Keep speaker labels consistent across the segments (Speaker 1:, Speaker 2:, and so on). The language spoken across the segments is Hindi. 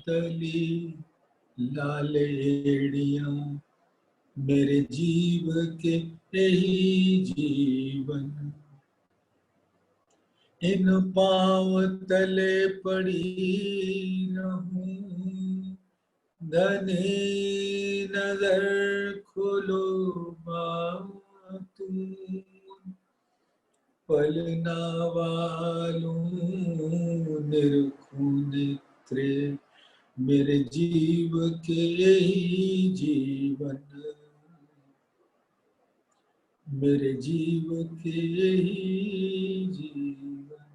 Speaker 1: तली लाल एड़ियां, मेरे जीव के यही जीवन। इन पांव तले पड़ी रहूं, धनी नजर खोलो तुम, पलना वालों निरखूं नेत्रे, मेरे जीव के यही जीवन, मेरे जीव के यही जीवन।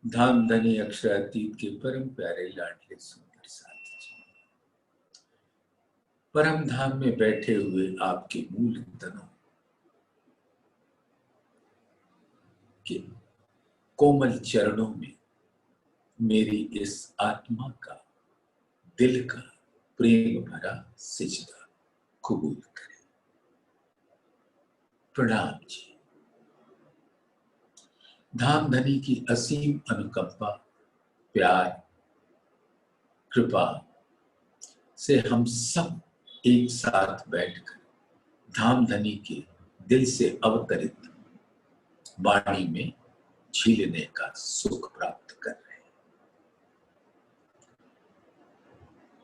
Speaker 1: धाम धनी अक्षरातीत के परम प्यारे लाडले सुंदर साथी जी, परम धाम में बैठे हुए आपके मूल तनों के कोमल चरणों में मेरी इस आत्मा का, दिल का प्रेम भरा सिजदा कबूल करें। प्रणाम जी। धाम धनी की असीम अनुकंपा, प्यार, कृपा से हम सब एक साथ बैठकर धाम धनी के दिल से अवतरित वाणी में झीलने का सुख प्राप्त कर रहे हैं।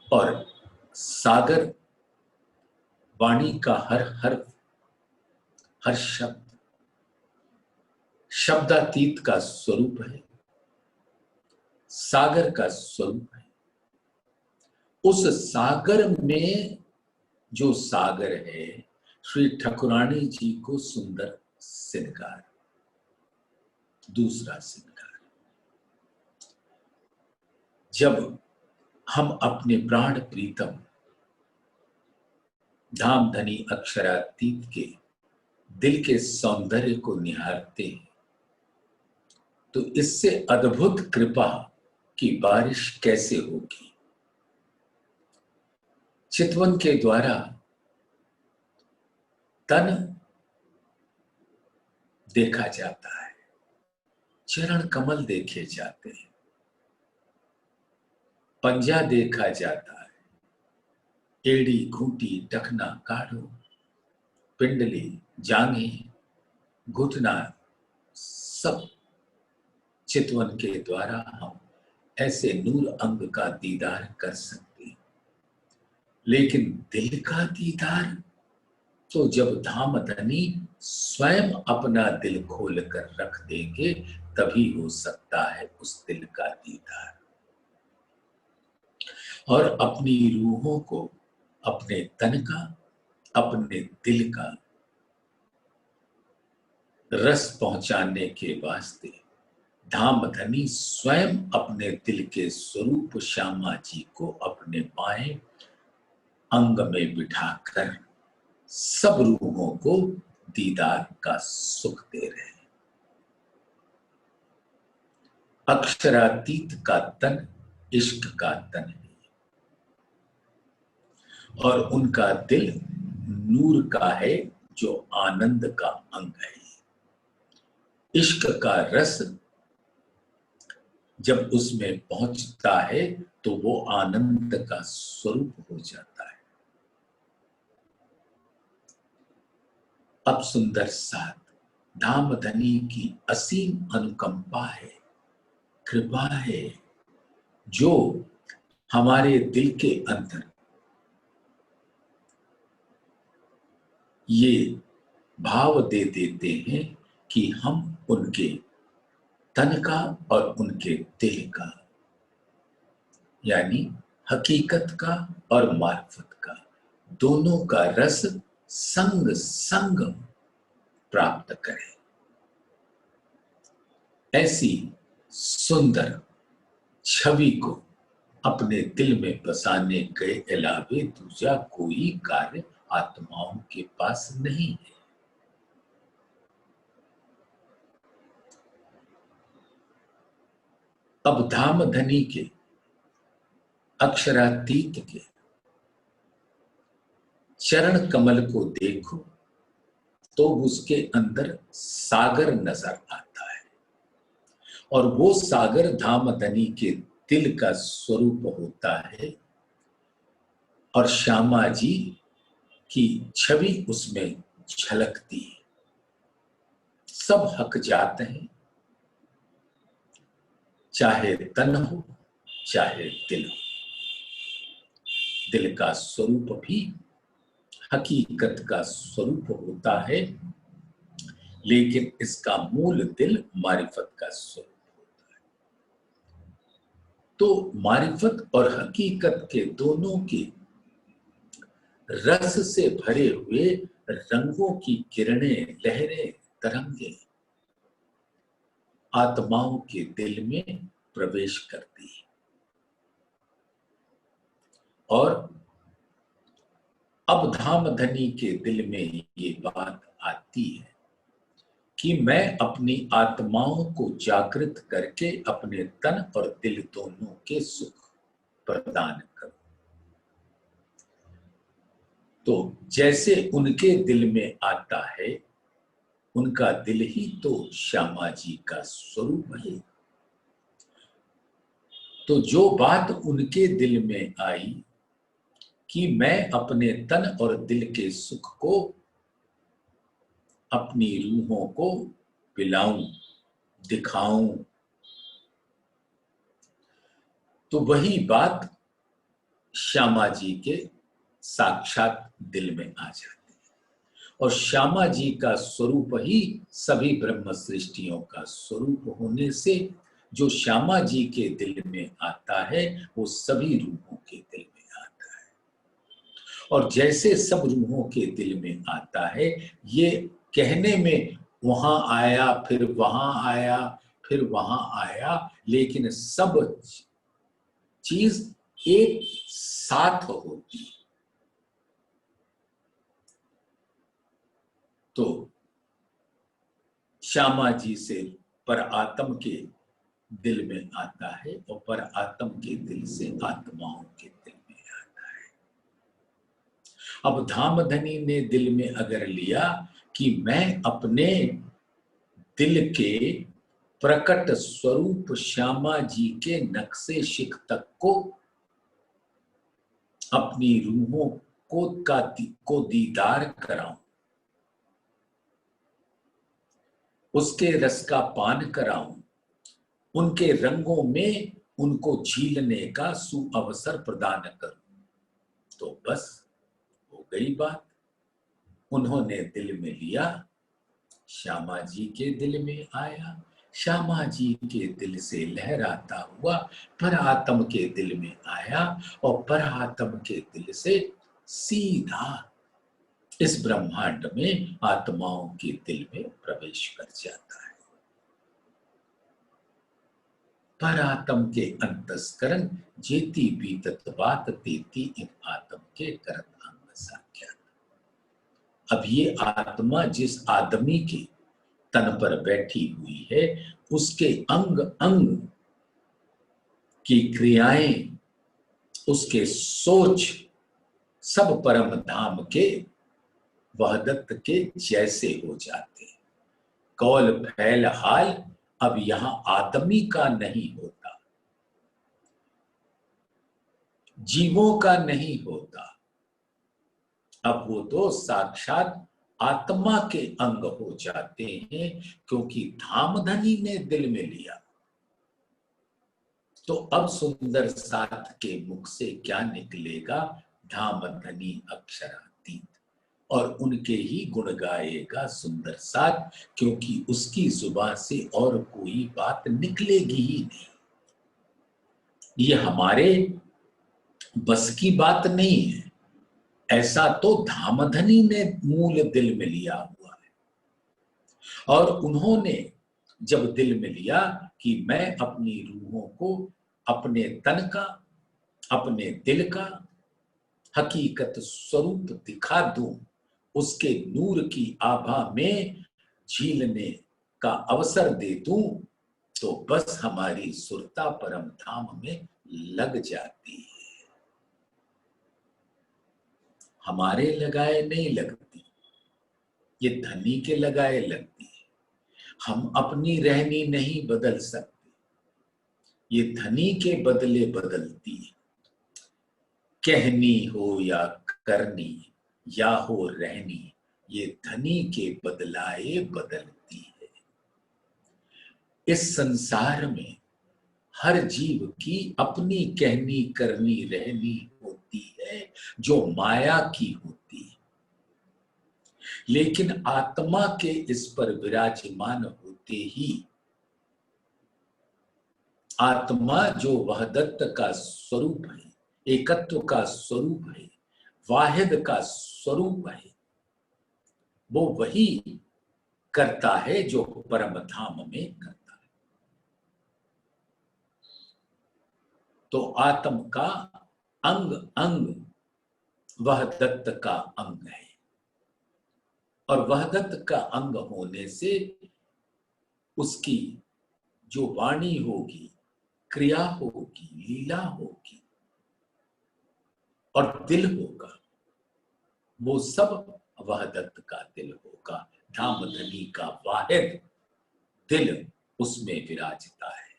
Speaker 1: और सागर वाणी का हर शब्द शब्दातीत का स्वरूप है, सागर का स्वरूप है। उस सागर में जो सागर है, श्री ठाकुरानी जी को सुंदर श्रृंगार, दूसरा श्रृंगार। जब हम अपने प्राण प्रीतम धाम धनी अक्षरातीत के दिल के सौंदर्य को निहारते हैं, तो इससे अद्भुत कृपा की बारिश कैसे होगी। चितवन के द्वारा तन देखा जाता है, चरण कमल देखे जाते हैं, पंजा देखा जाता है, एड़ी, घूंटी, टखना, काढ़ो, पिंडली, जांघे, घुटना, सब चितवन के द्वारा हम ऐसे नूर अंग का दीदार कर सकते हैं। लेकिन दिल का दीदार तो जब धाम धनी स्वयं अपना दिल खोल कर रख देंगे, तभी हो सकता है उस दिल का दीदार। और अपनी रूहों को अपने तन का, अपने दिल का रस पहुंचाने के वास्ते धाम धनी स्वयं अपने दिल के स्वरूप श्यामा जी को अपने बाएं अंग में बिठाकर सब रूहों को दीदार का सुख दे रहे हैं। अक्षरातीत का तन इश्क का तन है और उनका दिल नूर का है, जो आनंद का अंग है। इश्क का रस जब उसमें पहुंचता है तो वो आनंद का स्वरूप हो जाता है। अब सुंदर साथ धाम धनी की असीम अनुकंपा है, कृपा है, जो हमारे दिल के अंदर ये भाव दे देते हैं कि हम उनके तन का और उनके दिल का, यानी हकीकत का और मार्फत का, दोनों का रस संग संग प्राप्त करें। ऐसी सुंदर छवि को अपने दिल में बसाने के अलावे दूसरा कोई कार्य आत्माओं के पास नहीं है। अब धाम धनी के अक्षरातीत के चरण कमल को देखो तो उसके अंदर सागर नजर आता है और वो सागर धाम धनी के दिल का स्वरूप होता है और श्यामा जी की छवि उसमें झलकती है। सब हक जाते हैं, चाहे तन हो चाहे दिल हो। दिल का स्वरूप भी हकीकत का स्वरूप होता है, लेकिन इसका मूल दिल मारिफत का स्वरूप होता है। तो मारिफत और हकीकत के दोनों के रस से भरे हुए रंगों की किरणें, लहरें, तरंगे आत्माओं के दिल में प्रवेश करती है। और अब धाम धनी के दिल में ये बात आती है कि मैं अपनी आत्माओं को जागृत करके अपने तन और दिल दोनों के सुख प्रदान करूं। तो जैसे उनके दिल में आता है, उनका दिल ही तो श्यामा जी का स्वरूप है। तो जो बात उनके दिल में आई कि मैं अपने तन और दिल के सुख को अपनी रूहों को पिलाऊं, दिखाऊं, तो वही बात श्यामा जी के साक्षात दिल में आ जाती है। और श्यामा जी का स्वरूप ही सभी ब्रह्म सृष्टियों का स्वरूप होने से जो श्यामा जी के दिल में आता है वो सभी रूहों के दिल में आता है। और जैसे सब रूहों के दिल में आता है, ये कहने में वहां आया फिर वहां आया फिर वहां आया, लेकिन सब चीज एक साथ होती है। तो श्यामा जी से पर आत्म के दिल में आता है और पर आत्म के दिल से आत्माओं के दिल में आता है। अब धामधनी ने दिल में अगर लिया कि मैं अपने दिल के प्रकट स्वरूप श्यामा जी के नक्शे शिख तक को अपनी रूहों को दीदार कराऊं, उसके रस का पान कराऊं, उनके रंगों में उनको झीलने का सुअवसर प्रदान करूं, तो बस हो गई बात। उन्होंने दिल में लिया, श्यामा जी के दिल में आया, श्यामा जी के दिल से लहराता हुआ पर आत्म के दिल में आया और पर आत्म के दिल से सीधा इस ब्रह्मांड में आत्माओं के दिल में प्रवेश कर जाता है। पर आत्म के अंतस्करण जेती बीतत बात तेती इन आत्म के करत अंग साख्यात। अब ये आत्मा जिस आदमी के तन पर बैठी हुई है, उसके अंग अंग की क्रियाएं, उसके सोच सब परम धाम के वहदत के जैसे हो जाते। कौल फैल हाल अब यहां आदमी का नहीं होता, जीवों का नहीं होता, अब वो तो साक्षात आत्मा के अंग हो जाते हैं, क्योंकि धामधनी ने दिल में लिया। तो अब सुंदर साथ के मुख से क्या निकलेगा? धामधनी अक्षरातीत, और उनके ही गुण गाएगा सुंदर साथ, क्योंकि उसकी जुबान से और कोई बात निकलेगी ही नहीं। ये हमारे बस की बात नहीं है, ऐसा तो धामधनी ने मूल दिल में लिया हुआ है। और उन्होंने जब दिल में लिया कि मैं अपनी रूहों को अपने तन का, अपने दिल का हकीकत स्वरूप दिखा दूं, उसके नूर की आभा में झीलने का अवसर दे दूं, तो बस हमारी सुरता परम धाम में लग जाती है। हमारे लगाए नहीं लगती, ये धनी के लगाए लगती है। हम अपनी रहनी नहीं बदल सकते, ये धनी के बदले बदलती है, कहनी हो या करनी या हो रहनी, ये धनी के बदलाए बदलती है। इस संसार में हर जीव की अपनी कहनी करनी रहनी होती है, जो माया की होती है। लेकिन आत्मा के इस पर विराजमान होते ही आत्मा जो वहदत का स्वरूप है, एकत्व का स्वरूप है, वाहिद का स्वरूप है, वो वही करता है जो परम धाम में करता है। तो आत्म का अंग अंग वहदत का अंग है, और वहदत का अंग होने से उसकी जो वाणी होगी, क्रिया होगी, लीला होगी और दिल होगा, वो सब वहदत का दिल होगा। धामधनी का वाहिद दिल उसमें विराजता है,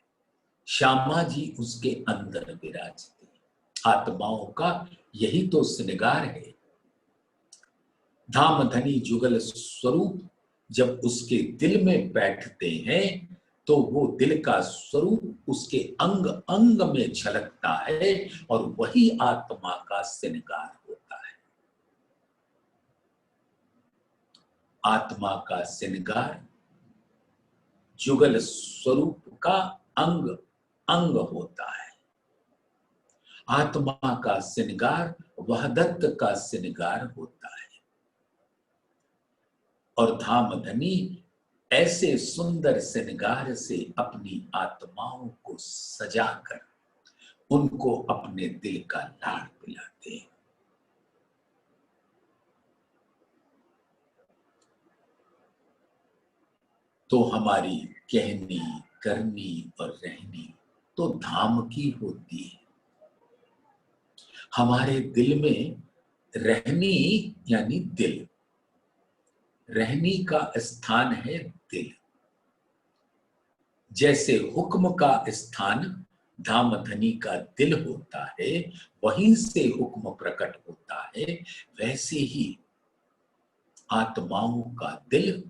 Speaker 1: श्यामा जी उसके अंदर विराजते हैं। आत्माओं का यही तो श्रृंगार है। धामधनी जुगल स्वरूप जब उसके दिल में बैठते हैं तो वो दिल का स्वरूप उसके अंग अंग में झलकता है, और वही आत्मा का श्रृंगार होता है। आत्मा का श्रृंगार जुगल स्वरूप का अंग अंग होता है। आत्मा का श्रृंगार वहदत का श्रृंगार होता है। और धामधनी ऐसे सुंदर श्रृंगार से अपनी आत्माओं को सजाकर उनको अपने दिल का लाड़ पिलाते हैं। तो हमारी कहनी करनी और रहनी तो धाम की होती है। हमारे दिल में रहनी यानी दिल, रहनी का स्थान है दिल। जैसे हुक्म का स्थान धामधनी का दिल होता है, वहीं से हुक्म प्रकट होता है, वैसे ही आत्माओं का दिल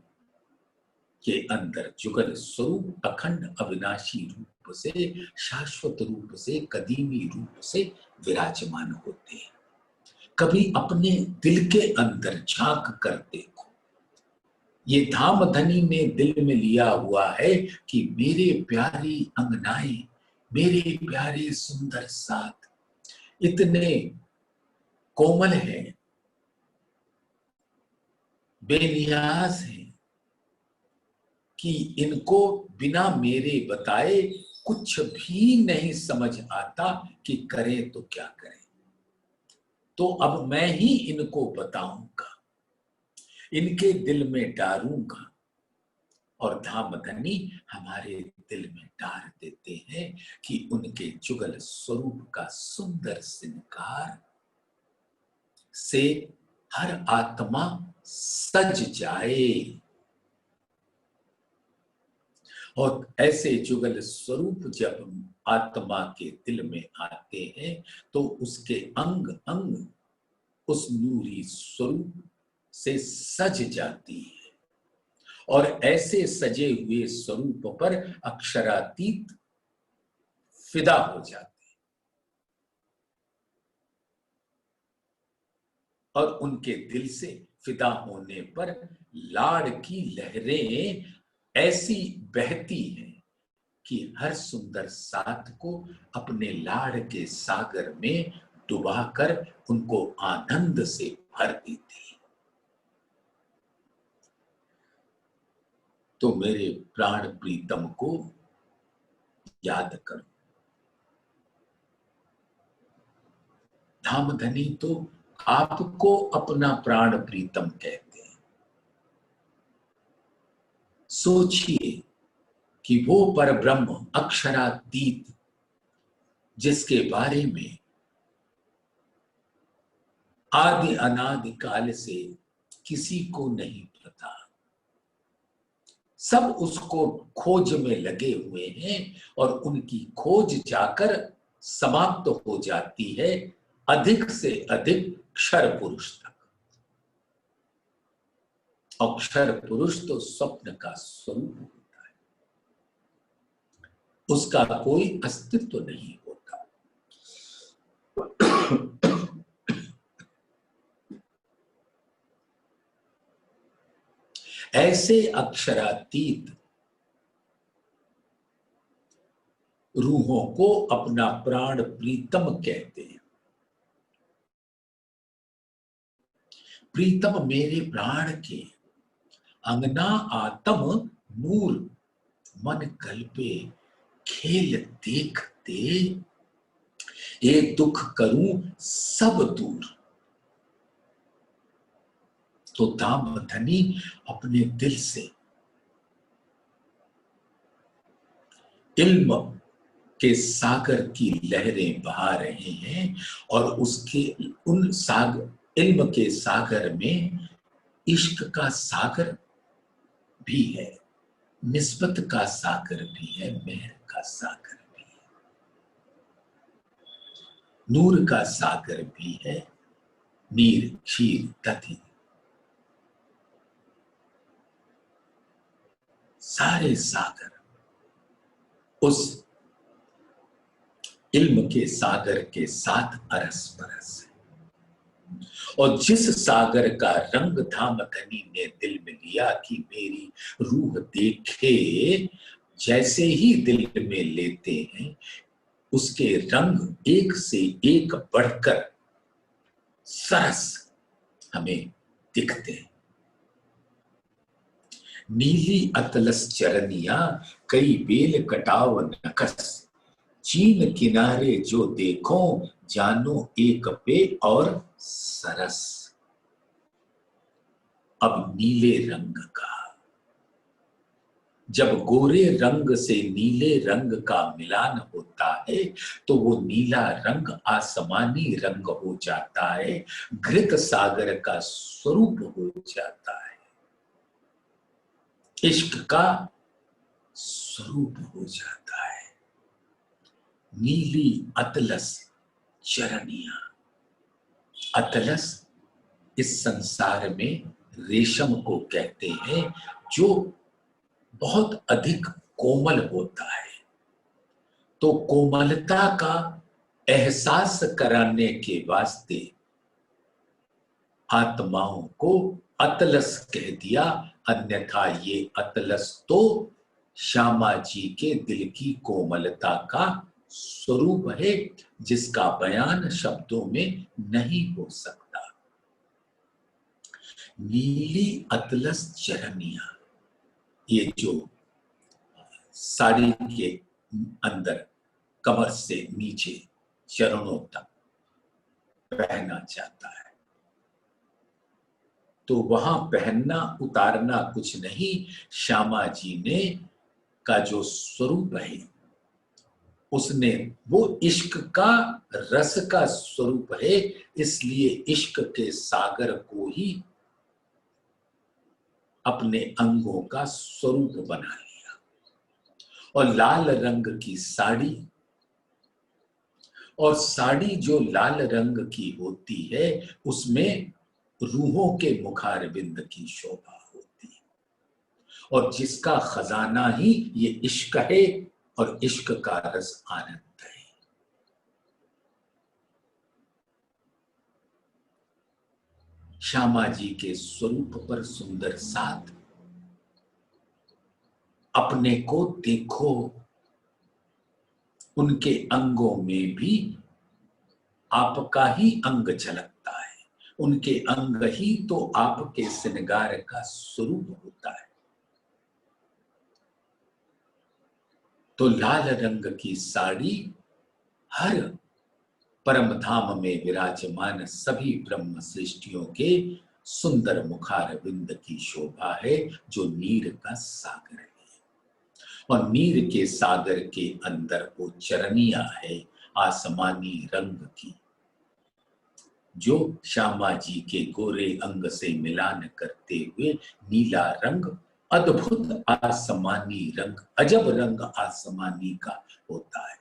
Speaker 1: के अंदर जुगल स्वरूप अखंड अविनाशी रूप से, शाश्वत रूप से, कदीमी रूप से विराजमान होते हैं। कभी अपने दिल के अंदर झांक कर देखो। ये धामधनी ने दिल में लिया हुआ है कि मेरे प्यारी अंगनाएं, मेरे प्यारे सुंदर साथ इतने कोमल हैं, बेनियाज हैं कि इनको बिना मेरे बताए कुछ भी नहीं समझ आता कि करें तो क्या करें। तो अब मैं ही इनको बताऊंगा, इनके दिल में डालूंगा। और धामधनी हमारे दिल में डाल देते हैं कि उनके जुगल स्वरूप का सुंदर श्रृंगार से हर आत्मा सज जाए। और ऐसे जुगल स्वरूप जब आत्मा के दिल में आते हैं तो उसके अंग अंग उस नूरी स्वरूप से सज जाती है, और ऐसे सजे हुए स्वरूप पर अक्षरातीत फिदा हो जाते हैं। और उनके दिल से फिदा होने पर लाड़ की लहरें ऐसी बहती हैं कि हर सुंदर साथ को अपने लाड़ के सागर में डुबाकर उनको आनंद से भर देती है। तो मेरे प्राण प्रीतम को याद करो। धामधनी तो आपको अपना प्राण प्रीतम कहते हैं। सोचिए कि वो परब्रह्म अक्षरातीत जिसके बारे में आदि अनादि काल से किसी को नहीं पता, सब उसको खोज में लगे हुए हैं और उनकी खोज जाकर समाप्त हो जाती है अधिक से अधिक क्षर पुरुष तक। अक्षर पुरुष तो स्वप्न का स्वरूप होता है, उसका कोई अस्तित्व नहीं होता। ऐसे अक्षरातीत रूहों को अपना प्राण प्रीतम कहते हैं। प्रीतम मेरे प्राण के अंगना आतम नूर, मन कल्पे खेल देखते, एक दुख करूं सब दूर। तो दामधनी अपने दिल से इल्म के सागर की लहरें बहा रहे हैं और उसके उन इल्म के सागर में इश्क का सागर भी है, निस्बत का सागर भी है, मेहर का सागर भी है, नूर का सागर भी है, नीर क्षीर दधि, सारे सागर उस इल्म के सागर के साथ अरस परस है। और जिस सागर का रंग धामधनी ने दिल में लिया कि मेरी रूह देखे, जैसे ही दिल में लेते हैं उसके रंग एक से एक बढ़कर सरस हमें दिखते हैं। नीली अतलस चरनिया कई बेल कटाव नकस, चीन किनारे जो देखो जानो एक पे और सरस। अब नीले रंग का, जब गोरे रंग से नीले रंग का मिलान होता है तो वो नीला रंग आसमानी रंग हो जाता है, घृत सागर का स्वरूप हो जाता है, इश्क का स्वरूप हो जाता है। नीली अतलस चरनिया, अतलस इस संसार में रेशम को कहते हैं जो बहुत अधिक कोमल होता है। तो कोमलता का एहसास कराने के वास्ते आत्माओं को अतलस कह दिया, अन्यथा ये अतलस तो श्यामा जी के दिल की कोमलता का स्वरूप है जिसका बयान शब्दों में नहीं हो सकता। नीली अतलस चरनिया, ये जो साड़ी के अंदर कमर से नीचे चरणों तक पहना जाता है, तो वहां पहनना उतारना कुछ नहीं, श्यामा जी ने का जो स्वरूप है उसने वो इश्क का रस का स्वरूप है, इसलिए इश्क के सागर को ही अपने अंगों का स्वरूप बना लिया। और लाल रंग की साड़ी, और साड़ी जो लाल रंग की होती है उसमें रूहों के मुखारबिंद की शोभा होती है, और जिसका खजाना ही ये इश्क है और इश्क का रस आनंद है। श्यामा जी के स्वरूप पर सुंदर साथ अपने को देखो, उनके अंगों में भी आपका ही अंग झलकता है, उनके अंग ही तो आपके श्रृंगार का स्वरूप होता है। तो लाल रंग की साड़ी हर परम धाम में विराजमान सभी ब्रह्म सृष्टियों के सुंदर मुखारविंद की शोभा है, जो नीर का सागर है। और नीर के सागर के अंदर वो चरनिया है आसमानी रंग की, जो श्यामा जी के गोरे अंग से मिलान करते हुए नीला रंग अद्भुत आसमानी रंग, अजब रंग आसमानी का होता है।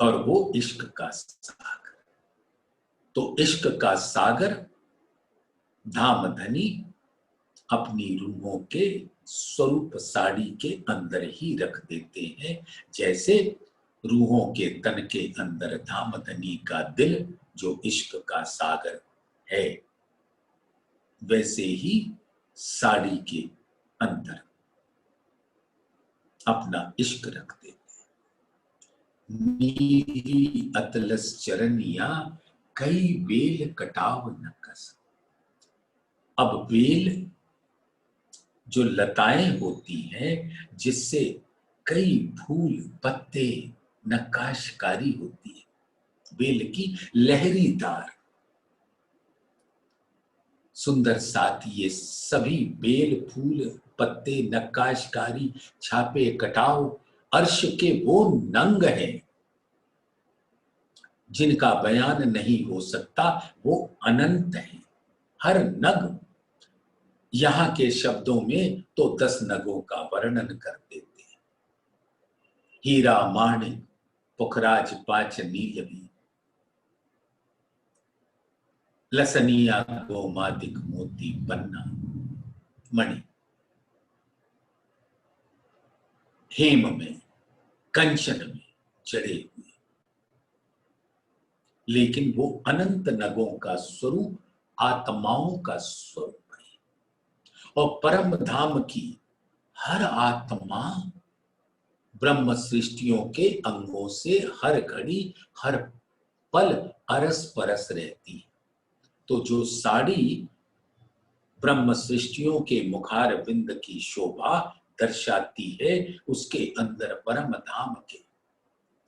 Speaker 1: और वो इश्क का सागर। तो इश्क का सागर धामधनी अपनी रूहों के स्वरूप साड़ी के अंदर ही रख देते हैं। जैसे रूहों के तन के अंदर धामधनी का दिल जो इश्क का सागर है, वैसे ही साड़ी के अंदर अपना इश्क रख देते हैं। नीली अतलस चरनिया कई बेल कटाव न कस। अब बेल जो लताएं होती हैं, जिससे कई फूल पत्ते नक्काशकारी होती है, बेल की लहरीदार सुंदर साथ ये सभी बेल फूल पत्ते नक्काशकारी छापे कटाव अर्श के वो नंग हैं जिनका बयान नहीं हो सकता, वो अनंत है। हर नग यहां के शब्दों में तो 10 नगों का वर्णन कर देते हैं। हीरा माणिक पुखराज पाच नीलवी, लसनिया गोमादिक मोती पन्ना मणि, हेम में कंचन में चढ़े हुए, लेकिन वो अनंत नगों का स्वरूप आत्माओं का स्वरूप है। और परम धाम की हर आत्मा ब्रह्म सृष्टियों के अंगों से हर घड़ी हर पल अरस परस रहती है। तो जो साड़ी ब्रह्म सृष्टियों के मुखार बिंद की शोभा दर्शाती है, उसके अंदर परम धाम के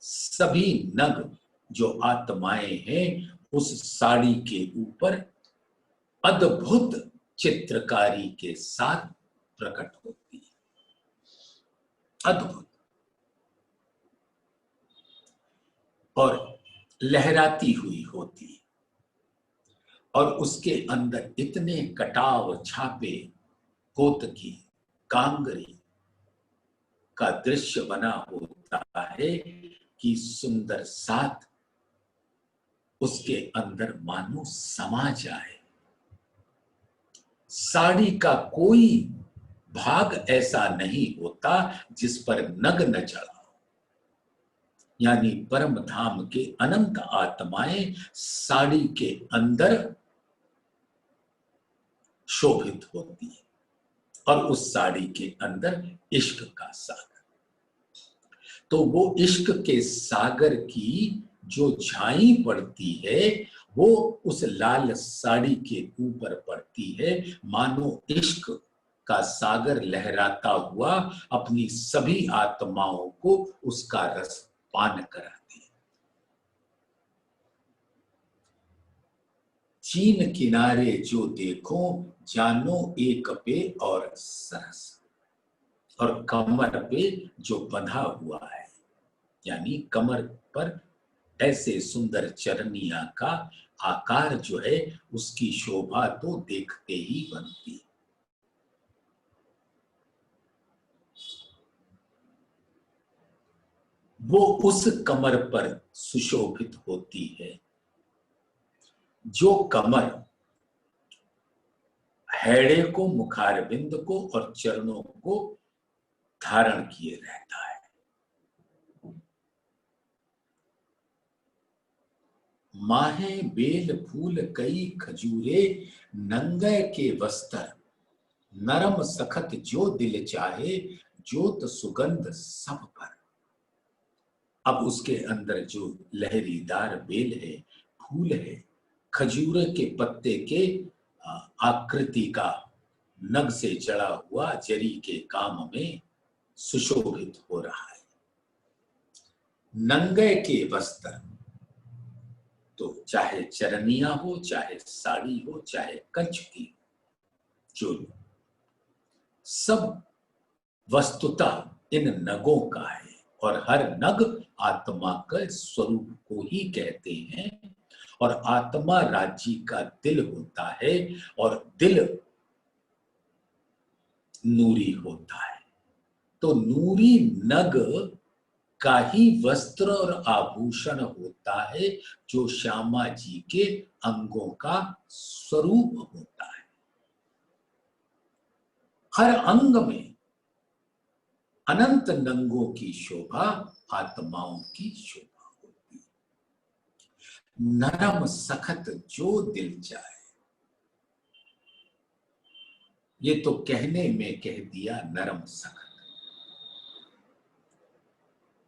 Speaker 1: सभी नग जो आत्माएं हैं, उस साड़ी के ऊपर अद्भुत चित्रकारी के साथ प्रकट होती है। अद्भुत और लहराती हुई होती है। और उसके अंदर इतने कटाव छापे कोतकी कांगरी का दृश्य बना होता है कि सुंदर साथ उसके अंदर मानो समा जाए। साड़ी का कोई भाग ऐसा नहीं होता जिस पर नग न चढ़ा हो। यानी परम धाम के अनंत आत्माएं साड़ी के अंदर शोभित होती है। और उस साड़ी के अंदर इश्क का सागर। तो वो इश्क के सागर की जो झाई पड़ती है, वो उस लाल साड़ी के ऊपर पड़ती है, मानो इश्क का सागर लहराता हुआ अपनी सभी आत्माओं को उसका रस पान कराती है। चीन किनारे जो देखो जानो एक पे और सरस। और कमर पे जो बंधा हुआ है, यानी कमर पर ऐसे सुंदर चरनिया का आकार जो है, उसकी शोभा तो देखते ही बनती है। वो उस कमर पर सुशोभित होती है जो कमर हैड़े को, मुखारबिंद को और चरणों को धारण किए रहता है। माहे बेल फूल कई खजूरे नंगे के वस्त्र, नरम सखत जो दिल चाहे ज्योत सुगंध सब पर। अब उसके अंदर जो लहरीदार बेल है, फूल है, खजूर के पत्ते के आकृति का नग से चढ़ा हुआ जरी के काम में सुशोभित हो रहा है। नंगे के वस्त्र, तो चाहे चरनिया हो, चाहे साड़ी हो, चाहे कंचकी चोली, सब वस्तुतः इन नगों का है। और हर नग आत्मा का स्वरूप को ही कहते हैं। और आत्मा राज्य का दिल होता है और दिल नूरी होता है। तो नूरी नग का ही वस्त्र और आभूषण होता है जो श्यामा जी के अंगों का स्वरूप होता है। हर अंग में अनंत नंगों की शोभा आत्माओं की शोभा होती है। नरम सखत जो दिल चाहे, ये तो कहने में कह दिया नरम सखत।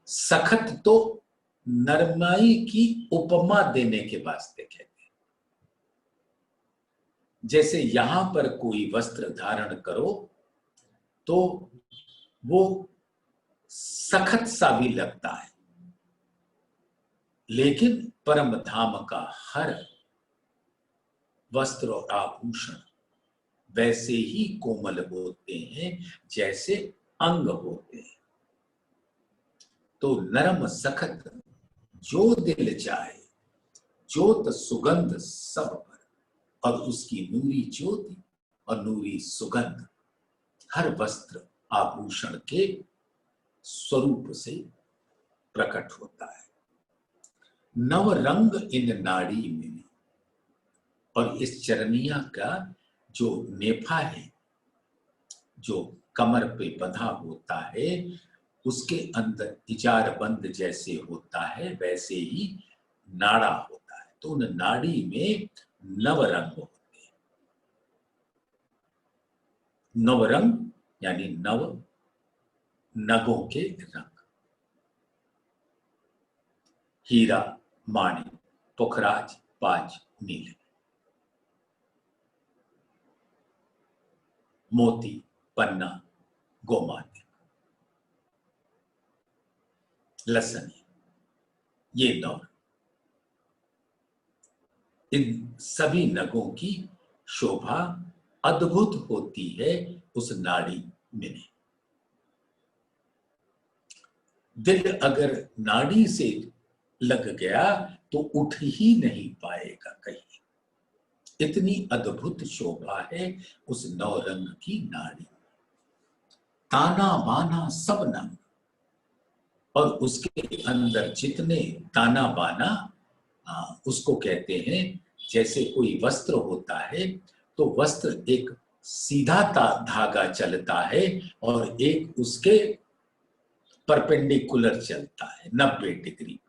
Speaker 1: सखत तो नरमाई की उपमा देने के वास्ते कहते हैं। जैसे यहां पर कोई वस्त्र धारण करो तो वो सखत सा भी लगता है, लेकिन परम धाम का हर वस्त्र और आभूषण वैसे ही कोमल होते हैं जैसे अंग होते हैं। तो नरम सखत जो दिल चाहे, ज्योत सुगंध सब पर, और उसकी नूरी ज्योति और नूरी सुगंध हर वस्त्र आभूषण के स्वरूप से प्रकट होता है। नव रंग इन नाड़ी में, और इस चरनिया का जो नेफा है, जो कमर पे बंधा होता है, उसके अंदर इजार बंद जैसे होता है वैसे ही नाड़ा होता है। तो उन नाड़ी में नव रंग होते हैं। नव रंग यानी नव नगों के रंग, हीरा, माणिक, पुखराज, पाज, नीले, मोती, पन्ना, गोमातिक, लसनी, ये नौ। इन सभी नगों की शोभा अद्भुत होती है उस नाड़ी में। दिल अगर नाड़ी से लग गया तो उठ ही नहीं पाएगा कहीं। इतनी अद्भुत शोभा है उस नौ रंग की नाड़ी। ताना बाना सब नंग, और उसके अंदर जितने ताना बाना, उसको कहते हैं जैसे कोई वस्त्र होता है तो वस्त्र एक सीधा धागा चलता है और एक उसके परपेंडिकुलर चलता है 90 डिग्री।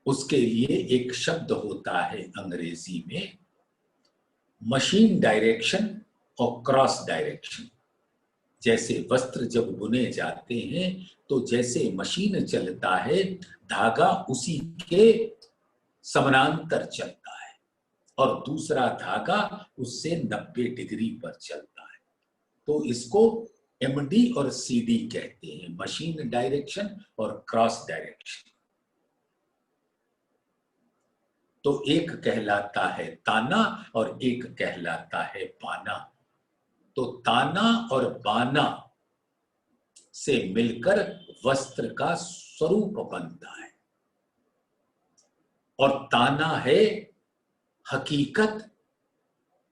Speaker 1: उसके लिए एक शब्द होता है अंग्रेजी में, मशीन डायरेक्शन और क्रॉस डायरेक्शन। जैसे वस्त्र जब बुने जाते हैं तो जैसे मशीन चलता है, धागा उसी के समानांतर चलता है और दूसरा धागा उससे 90 डिग्री पर चलता है। तो इसको एमडी और सीडी कहते हैं, मशीन डायरेक्शन और क्रॉस डायरेक्शन। तो एक कहलाता है ताना और एक कहलाता है बाना। तो ताना और बाना से मिलकर वस्त्र का स्वरूप बनता है। और ताना है हकीकत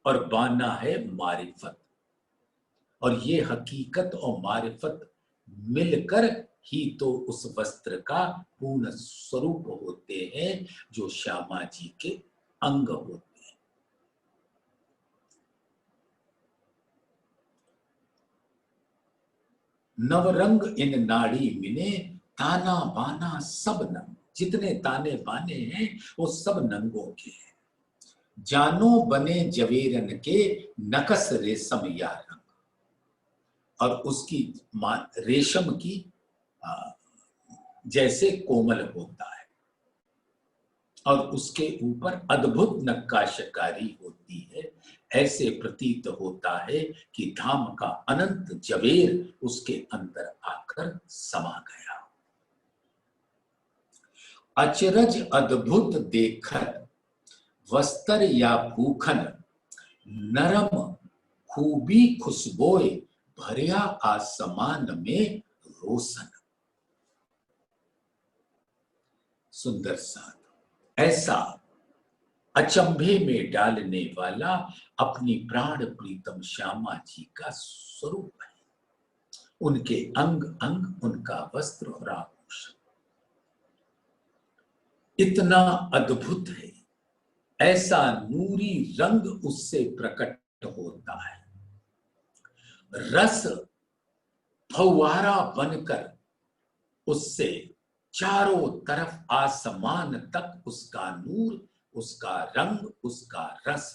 Speaker 1: और बाना है मारिफत। और ये हकीकत और मारिफत मिलकर ही तो उस वस्त्र का पूर्ण स्वरूप होते हैं जो श्यामा जी के अंग होते हैं। नवरंग इन नाड़ी मिने, ताना बाना सब नंग। जितने ताने बाने हैं वो सब नंगों के हैं। जानो बने जवेरन के, नकस रेशम या रंग। और उसकी रेशम की जैसे कोमल होता है और उसके ऊपर अद्भुत नक्काशकारी होती है। ऐसे प्रतीत होता है कि धाम का अनंत जवेर उसके अंदर आकर समा गया। अचरज अद्भुत देखत, वस्त्र या भूखन, नरम खूबी खुशबोए, भरिया आसमान में रोशन। सुंदर साधु, ऐसा अचंभे में डालने वाला अपनी प्राण प्रीतम श्यामा जी का स्वरूप है। उनके अंग अंग उनका वस्त्र और आभूषण इतना अद्भुत है, ऐसा नूरी रंग उससे प्रकट होता है। रस फव्वारा बनकर उससे चारों तरफ आसमान तक उसका नूर, उसका रंग, उसका रस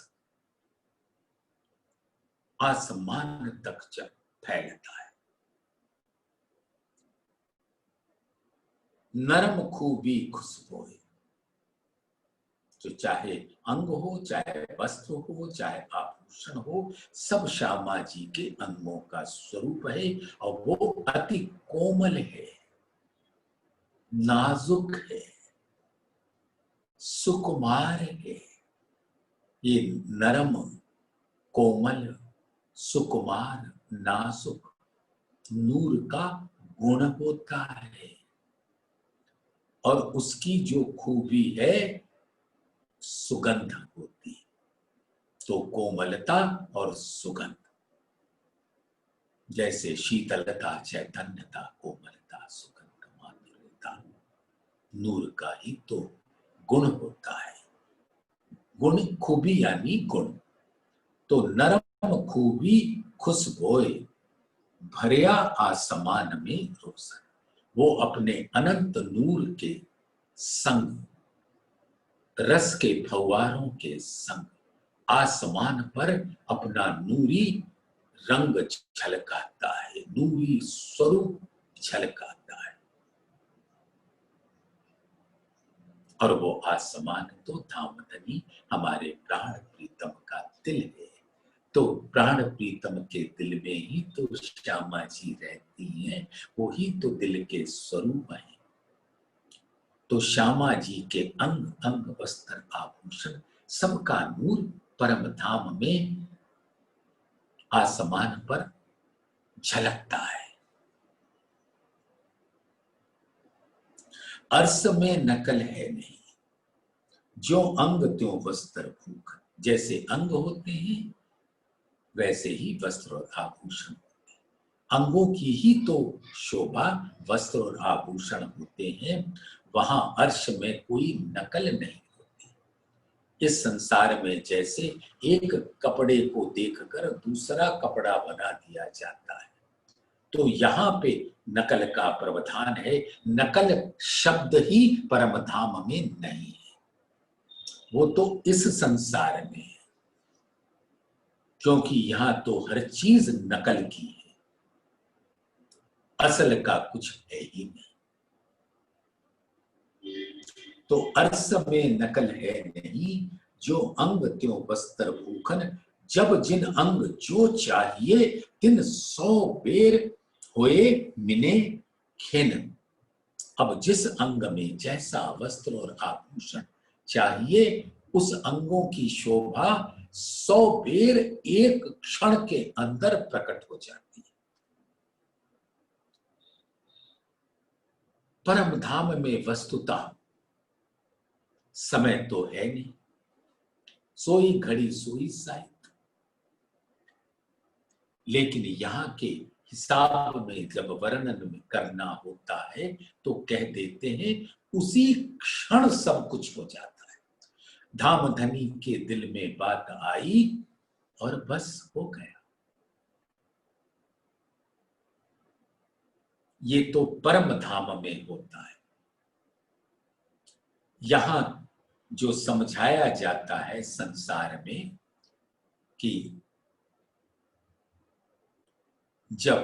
Speaker 1: आसमान तक जब फैलता है। नरम खूबी खुशबोएं, जो चाहे अंग हो, चाहे वस्त्र हो, चाहे आभूषण हो, सब श्यामा जी के अंगों का स्वरूप है और वो अति कोमल है, नाजुक है, सुकुमार है। ये नरम, कोमल, सुकुमार, नाजुक नूर का गुण होता है और उसकी जो खूबी है सुगंध होती है। तो कोमलता और सुगंध, जैसे शीतलता, चैतन्यता, कोमलता, सुगंध, माधुर्यता नूर का ही तो गुण होता है। गुण, खूबी यानी गुण। तो नरम खूबी खुशबोए भरिया आसमान में रोशन, वो अपने अनंत नूर के संग, रस के फव्वारों के संग आसमान पर अपना नूरी रंग झलकाता है, नूरी स्वरूप झलकाता है। और वो आसमान तो धामधनी हमारे प्राण प्रीतम का दिल है। तो प्राण प्रीतम के दिल में ही तो श्यामा जी रहती हैं, वो ही तो दिल के स्वरूप हैं। तो श्यामा जी के अंग अंग वस्त्र आभूषण सबका नूर परम धाम में आसमान पर झलकता है। अर्श में नकल है नहीं, जो अंग त्यों वस्त्र भूख। जैसे अंग होते हैं वैसे ही वस्त्र और आभूषण होते हैं। अंगों की ही तो शोभा वस्त्र और आभूषण होते हैं, वहां अर्श में कोई नकल नहीं होती। इस संसार में जैसे एक कपड़े को देखकर दूसरा कपड़ा बना दिया जाता है, तो यहाँ पे नकल का प्रावधान है। नकल शब्द ही परम धाम में नहीं है, वो तो इस संसार में है, क्योंकि यहां तो हर चीज नकल की है, असल का कुछ है ही नहीं। तो अर्श में नकल है नहीं, जो अंग त्यों वस्त्र भूखन। जब जिन अंग जो चाहिए, तिन 100 बेर होए मिने खेन। अब जिस अंग में जैसा वस्त्र और आभूषण चाहिए, उस अंगों की शोभा 100 बेर एक क्षण के अंदर प्रकट हो जाती है। परम धाम में वस्तुतः समय तो है नहीं, सोई घड़ी सोई साइत। लेकिन यहाँ के हिसाब में जब वर्णन करना होता है तो कह देते हैं उसी क्षण सब कुछ हो जाता है। धाम धनी के दिल में बात आई और बस हो गया। ये तो परम धाम में होता है। यहां जो समझाया जाता है संसार में कि जब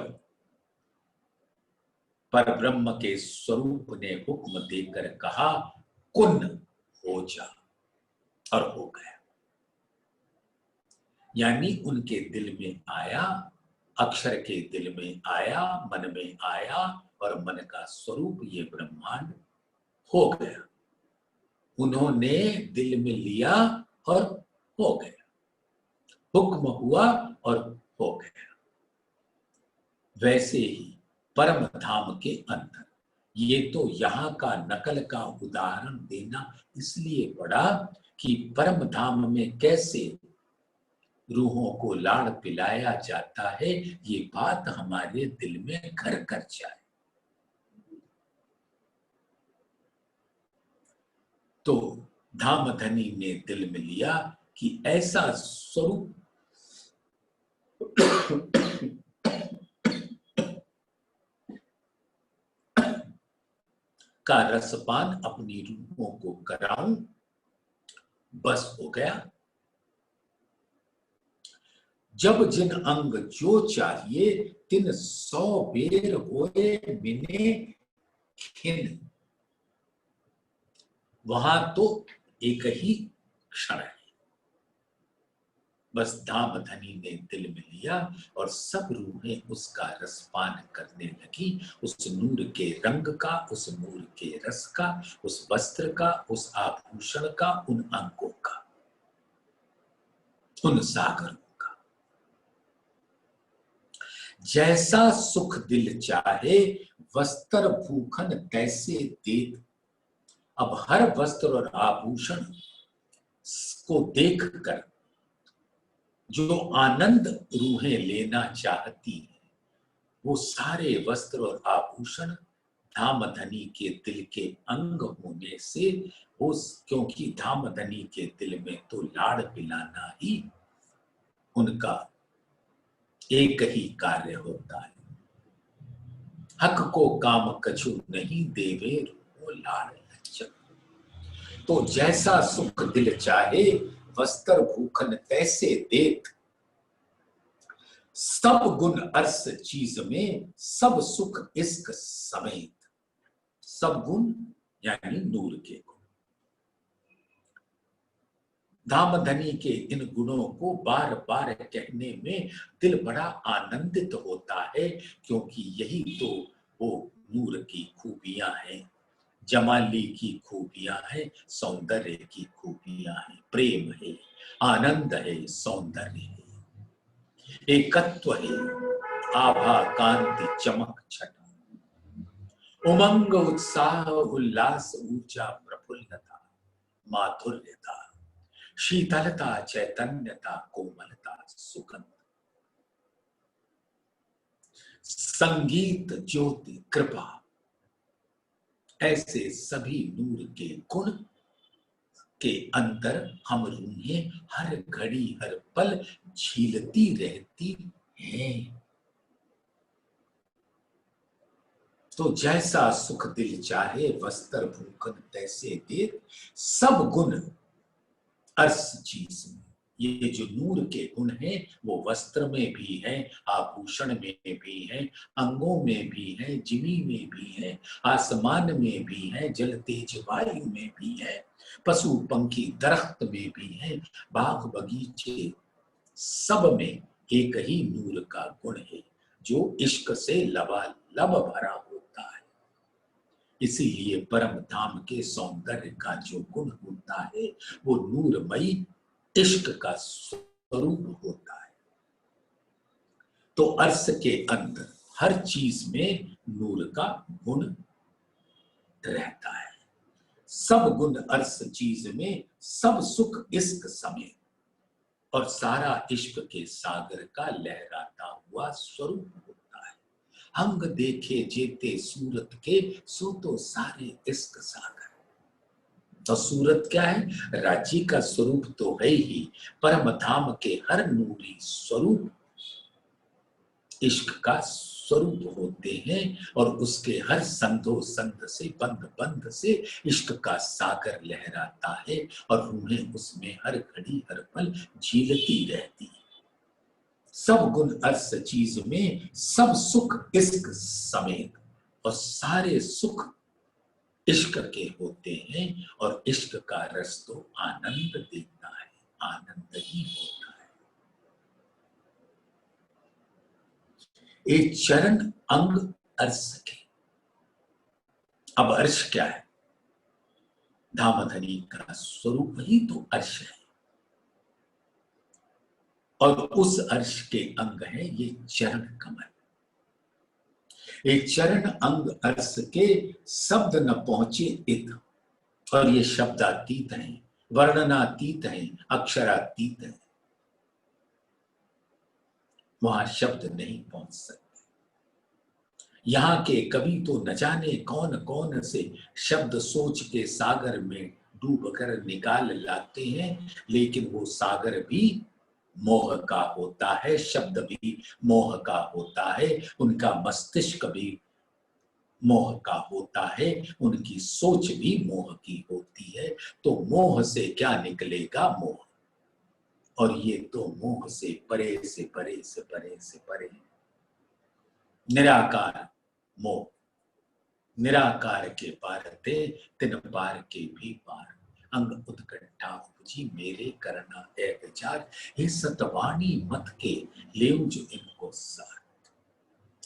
Speaker 1: परब्रह्म के स्वरूप ने हुक्म देकर कहा कुन हो जा, और हो गया। यानी उनके दिल में आया, अक्षर के दिल में आया, मन में आया और मन का स्वरूप ये ब्रह्मांड हो गया। उन्होंने दिल में लिया और हो गया, हुक्म हुआ और हो गया। वैसे ही परम धाम के अंदर ये तो यहाँ का नकल का उदाहरण देना इसलिए पड़ा कि परम धाम में कैसे रूहों को लाड़ पिलाया जाता है, ये बात हमारे दिल में घर कर जाए। तो धामधनी ने दिल में लिया कि ऐसा स्वरूप का रसपान अपनी रूहों को कराऊं। बस हो गया। जब जिन अंग जो चाहिए तिन 100 बेर होए मिने खिन। वहां तो एक ही क्षण है। बस धामधनी ने दिल में लिया और सब रूहें उसका रसपान करने लगी, उस नूर के रंग का, उस नूर के रस का, उस वस्त्र का, उस आभूषण का, उन अंगों का, उन सागरों का। जैसा सुख दिल चाहे वस्त्र भूखन तैसे देत। अब हर वस्त्र और आभूषण को देखकर जो आनंद रूहें लेना चाहती हैं, वो सारे वस्त्र और आभूषण धामधनी के दिल के अंग होने से क्योंकि धामधनी के दिल में तो लाड़ पिलाना ही उनका एक ही कार्य होता है। हक को काम कछु नहीं देवे रूहो लाड़ लज्जत। तो जैसा सुख दिल चाहे वस्त्र भूखन तैसे देत। सब गुण अर्स चीज में सब सुख इश्क समेत। सब गुण यानी नूर के गुण। धामधनी के इन गुणों को बार बार कहने में दिल बड़ा आनंदित होता है, क्योंकि यही तो वो नूर की खूबियां हैं, जमाली की खूबियां हैं, सौंदर्य की खूबियां हैं। प्रेम है, आनंद है, सौंदर्य है, एकत्व है, आभा कांति चमक छटा, उमंग उत्साह उल्लास ऊर्जा प्रफुल्लता माधुर्यता शीतलता चैतन्यता कोमलता सुगंध संगीत ज्योति कृपा, ऐसे सभी नूर के गुण के अंदर हम रूहें हर घड़ी हर पल झीलती रहती हैं। तो जैसा सुख दिल चाहे वस्त्र भूखन तैसे दे। सब गुण अर्स चीज में, ये जो नूर के गुण हैं वो वस्त्र में भी है, आभूषण में भी है, अंगों में भी है, जिमी में भी है, आसमान में भी है, जल तेज वायु में भी है, पशु पंखी दरख्त में भी है, बाग बगीचे सब में एक ही नूर का गुण है जो इश्क से लबालब भरा होता है। इसीलिए परम धाम के सौंदर्य का जो गुण होता है वो नूरमयी इश्क का स्वरूप होता है। तो अर्श के अंदर हर चीज में नूर का गुण रहता है। सब गुण अर्श चीज में सब सुख इश्क समेत, और सारा इश्क के सागर का लहराता हुआ स्वरूप होता है। अंग देखे जेते सूरत के सो तो सारे इश्क सागर। तो सूरत क्या है? राज्य का स्वरूप तो है ही, परम धाम के हर नूरी स्वरूप इश्क का स्वरूप होते हैं, और उसके हर संधो संध से बंध बंध से इश्क का सागर लहराता है, और रूहें उसमें हर घड़ी हर पल झीलती रहती है। सब गुण अर्स चीज में सब सुख इश्क समेत, और सारे सुख इश्क के होते हैं, और इश्क का रस तो आनंद देता है, आनंद ही होता है। एक चरण अंग अर्श के। अब अर्श क्या है? धामधनी का स्वरूप ही तो अर्श है, और उस अर्श के अंग है ये चरण कमल। एक चरण अंग अर्स के शब्द न पहुंचे इत, और ये शब्दातीत हैं, वर्णनातीत हैं, अक्षरातीत हैं, वहां शब्द नहीं पहुंच सकते। यहाँ के कवि तो न जाने कौन कौन से शब्द सोच के सागर में डूब कर निकाल लाते हैं, लेकिन वो सागर भी मोह का होता है, शब्द भी मोह का होता है, उनका मस्तिष्क भी मोह का होता है, उनकी सोच भी मोह की होती है। तो मोह से क्या निकलेगा? मोह। और ये तो मोह से परे से परे से परे से परे, निराकार मोह। निराकार के पार ते तिन पार के भी पार, अंग उत्कंठा उपजी मेरे करना है विचार, हे सतवाणी मत के लेव जो इनको सार।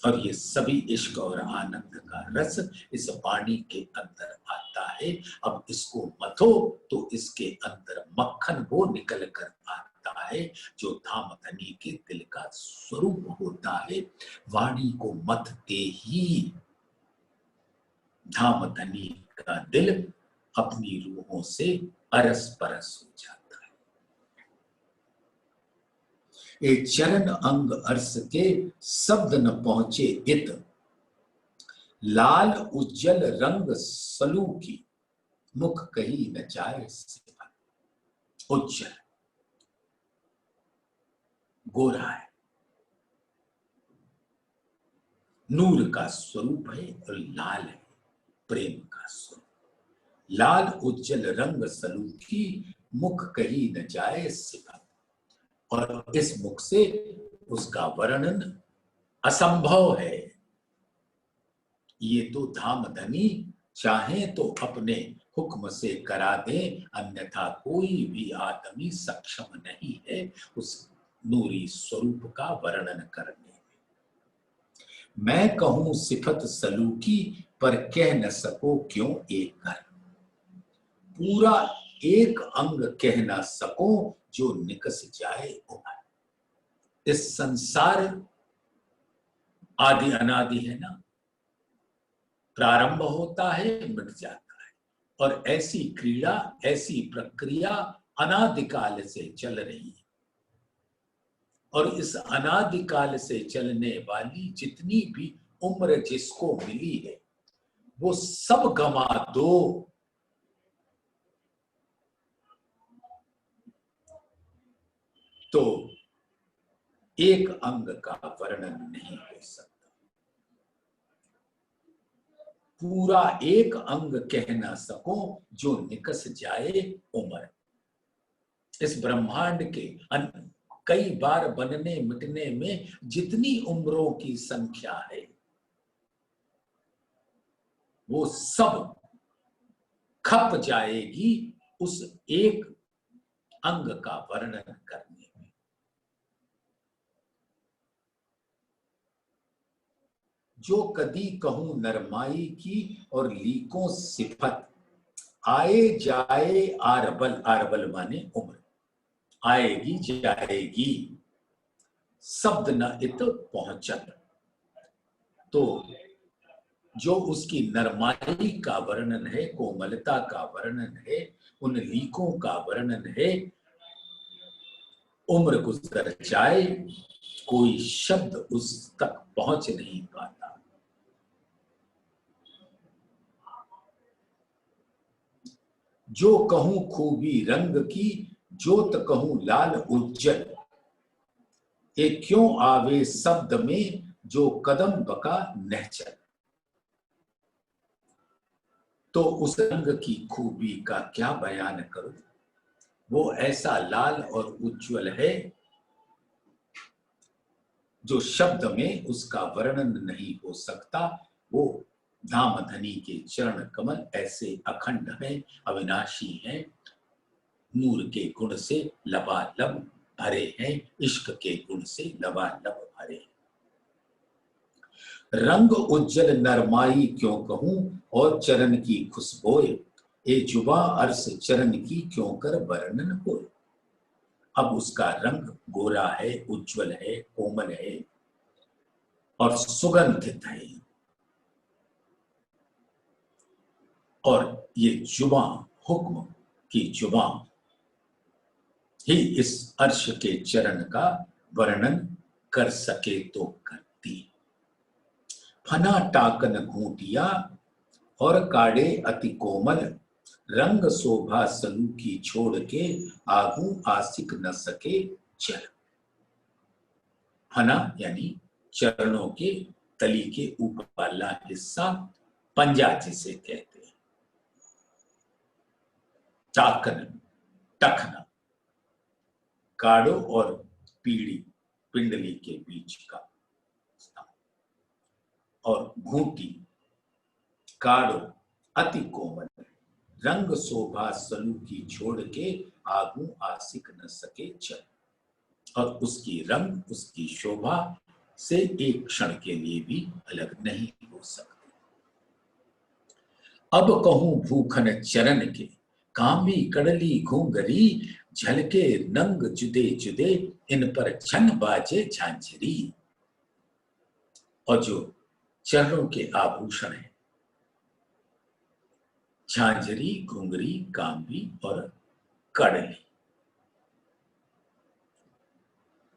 Speaker 1: और ये सभी इश्क और आनंद का रस इस वाणी के अंदर आता है। अब इसको मथो तो इसके अंदर मक्खन वो निकल कर आता है, जो धामधनी के दिल का स्वरूप होता है। वाणी को मथते ही धामधनी का दिल अपनी रूहों से अरस परस हो जाता है। एक चरण अंग अर्स के शब्द न पहुंचे इत, लाल उज्जल रंग सलू की मुख कही न जाए सिफत। उज्जल गोरा है, नूर का स्वरूप है, और लाल है, प्रेम का स्वरूप। लाल उज्जल रंग सलू की मुख कही न जाए सिफत, और इस मुख से उसका वर्णन असंभव है। ये तो धामधनी चाहे तो अपने हुक्म से करा दे, अन्यथा कोई भी आदमी सक्षम नहीं है उस नूरी स्वरूप का वर्णन करने में। मैं कहूं सिफत सलूकी पर कह न सको क्यों एक कर, पूरा एक अंग कह ना सको जो निकस जाए उमर। इस संसार आदि अनादि है ना, प्रारंभ होता है मिट जाता है, और ऐसी क्रीड़ा ऐसी प्रक्रिया अनादिकाल से चल रही है। और इस अनादिकाल से चलने वाली जितनी भी उम्र जिसको मिली है, वो सब गमा दो, तो एक अंग का वर्णन नहीं हो सकता। पूरा एक अंग कह ना सको जो निकस जाए उम्र। इस ब्रह्मांड के कई बार बनने मिटने में जितनी उम्रों की संख्या है, वो सब खप जाएगी उस एक अंग का वर्णन करने में। जो कदी कहूं नरमाई की और लीकों सिफत, आए जाए आरबल, आरबल माने उम्र, आएगी जाएगी शब्द न इत पहुंचत। तो जो उसकी नरमाई का वर्णन है, कोमलता का वर्णन है, उन लीकों का वर्णन है, उम्र गुजर जाए कोई शब्द उस तक पहुंच नहीं पाता। जो कहूं खूबी रंग की, जोत कहूं लाल उज्जल, ये क्यों आवे शब्द में जो कदम बका नहचल। तो उस रंग की खूबी का क्या बयान करूं, वो ऐसा लाल और उज्जवल है जो शब्द में उसका वर्णन नहीं हो सकता। वो धामधनी के चरण कमल ऐसे अखंड हैं, अविनाशी हैं, नूर के गुण से लबालब भरे हैं, इश्क के गुण से लबालब भरे हैं। रंग उज्जल नरमाई क्यों कहूं और चरण की खुशबोए, ए जुबा अर्स चरण की क्यों कर वर्णन होए। अब उसका रंग गोरा है, उज्जवल है, कोमल है और सुगंधित है। और ये जुबां, हुक्म की जुबां ही इस अर्श के चरण का वर्णन कर सके तो करती। फना टाकन घूंटिया और काड़े अति कोमल, रंग शोभा सलू की छोड़ के आगू आसिक न सके चल। फना यानी चरणों के तली के ऊपर वाला हिस्सा, पंजा जिसे कहते हैं। टाकन, टखना, काड़ो और पीड़ी, पिंडली के बीच का स्थान, और घूंटी, काड़ो अति कोमल, रंग शोभा सलू की छोड़ के आगू आसिक न सके चल। और उसकी रंग, उसकी शोभा से एक क्षण के लिए भी अलग नहीं हो सकती। अब कहूं भूखन चरण के, कामी कड़ली घूंगरी, झलके नंग जुदे जुदे, इन पर छन बाजे झांझरी। और जो चरणों के आभूषण है, झांझरी, घुंगरी, कांबी और कड़ली।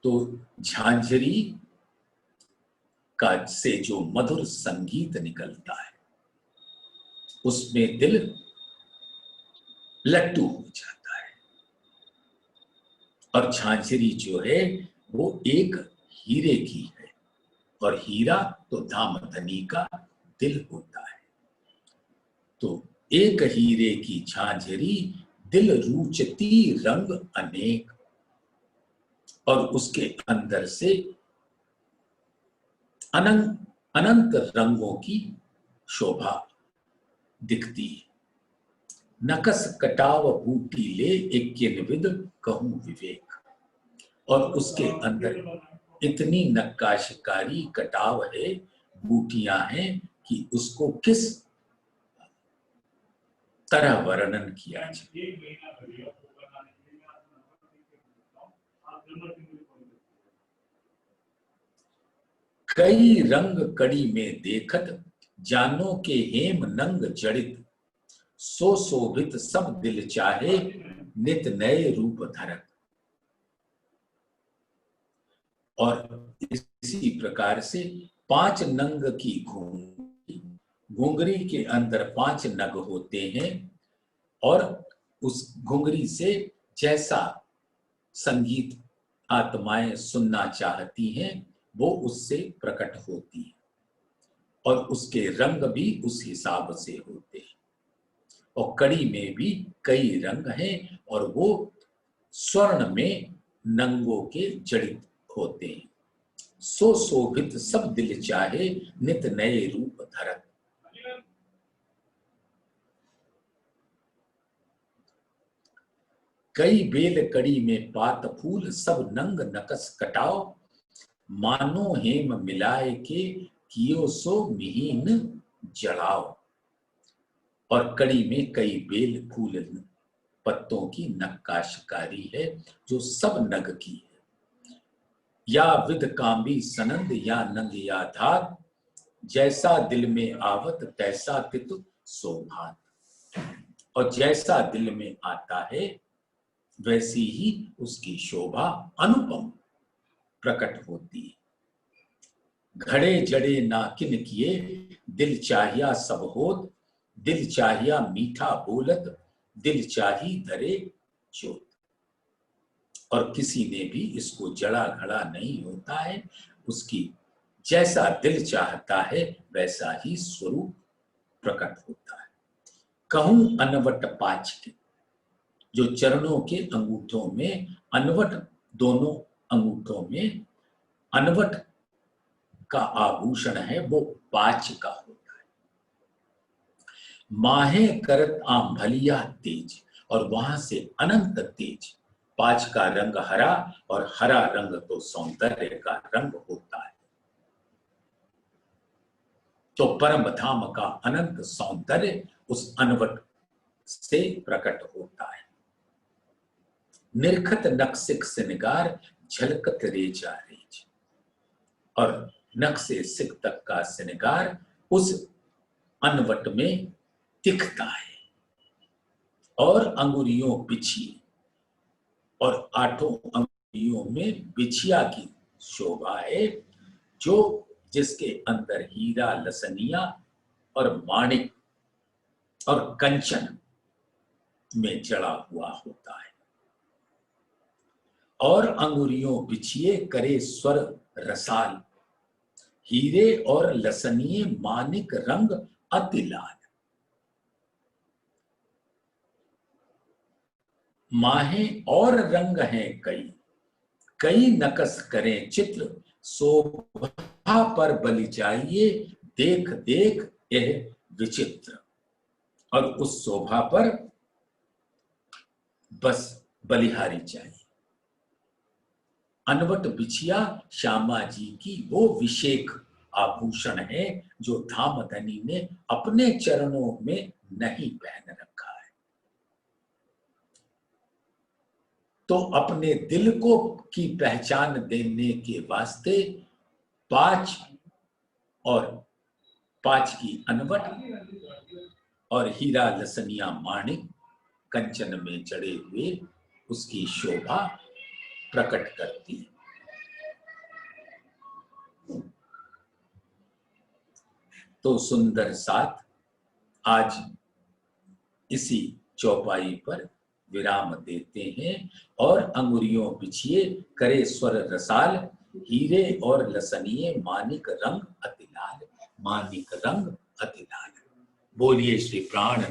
Speaker 1: तो झांझरी का से जो मधुर संगीत निकलता है, उसमें दिल लट्टू हो जाता है। और झांझरी जो है वो एक हीरे की है, और हीरा तो धामधनी का दिल होता है। तो एक हीरे की झांझरी, दिल रूचती रंग अनेक, और उसके अंदर से अनंत अनंत रंगों की शोभा दिखती है। नकस कटाव बूटी ले, एक विद कहूं विवेक। और उसके अंदर इतनी नक्काशीकारी कटाव है, बूटियां हैं, कि उसको किस तरह वर्णन किया जाए। कई रंग कड़ी में देखत, जानो के हेम नंग जड़ित, सो शोभित सब दिल चाहे, नित नए रूप धरत। और इसी प्रकार से 5 नंग की घुंगरी, घुंगरी के अंदर 5 नग होते हैं, और उस घुंगरी से जैसा संगीत आत्माएं सुनना चाहती हैं, वो उससे प्रकट होती है, और उसके रंग भी उस हिसाब से होते हैं। और कड़ी में भी कई रंग हैं, और वो स्वर्ण में नंगों के जड़ित होते हैं। सो शोभित सब दिल चाहे, नित नए रूप धरत। कई बेल कड़ी में पात फूल, सब नंग नकस कटाओ, मानो हेम मिलाए के, कियो सो मिहीन जड़ाओ। और कड़ी में कई बेल फूल पत्तों की नक्काशकारी है, जो सब नग की है। या विद कांबी सनंद, या नंग या धात, जैसा दिल में आवत तैसा तित शोभात। और जैसा दिल में आता है, वैसी ही उसकी शोभा अनुपम प्रकट होती है। घड़े जड़े नाकिन किए, दिल चाहिया सब होत, दिल चाहिया मीठा बोलत, दिल चाही धरे चोत। और किसी ने भी इसको जड़ा घड़ा नहीं होता है, उसकी जैसा दिल चाहता है वैसा ही स्वरूप प्रकट होता है। कहूं अनवट पाच के, जो चरणों के अंगूठों में अनवट, दोनों अंगूठों में अनवट का आभूषण है, वो पाच का होता है। माहे करत आंभलिया तेज, और वहां से अनंत तेज। पांच का रंग हरा, और हरा रंग तो सौंदर्य का रंग होता है। तो परम धाम का अनंत सौंदर्य उस अनवट से प्रकट होता है। निरखत नक्सिक सिनगार, झलकत रेजा रेज। और नक्शे सिक तक का सिनगार उस अनवट में दिखता है, और अंगुरियों बिछी, और 8 अंगुरियों में बिछिया की शोभा है, जो जिसके अंदर हीरा, लसनिया और माणिक और कंचन में जड़ा हुआ होता है। और अंगुरियों बिछिए करे स्वर रसाल, हीरे और लसनिये मानिक रंग अति लाल। माहें और रंग हैं कई, कई नकस करें चित्र, शोभा पर बलि जाइए, देख देख यह विचित्र। और उस शोभा पर बस बलिहारी चाहिए। अनवट बिछिया श्यामा जी की वो विशेख आभूषण है, जो धामधनी ने अपने चरणों में नहीं पहन रखा है। तो अपने दिल को की पहचान देने के वास्ते 5 की अनवट और हीरा, लसनिया, माणिक कंचन में जड़े हुए उसकी शोभा प्रकट करती है। तो सुंदर साथ आज इसी चौपाई पर विराम देते हैं, और अंगुरियों बिछिए करे स्वर रसाल, हीरे और लसनिये मानिक रंग अति लाल, मानिक रंग अति लाल। बोलिए श्री प्राण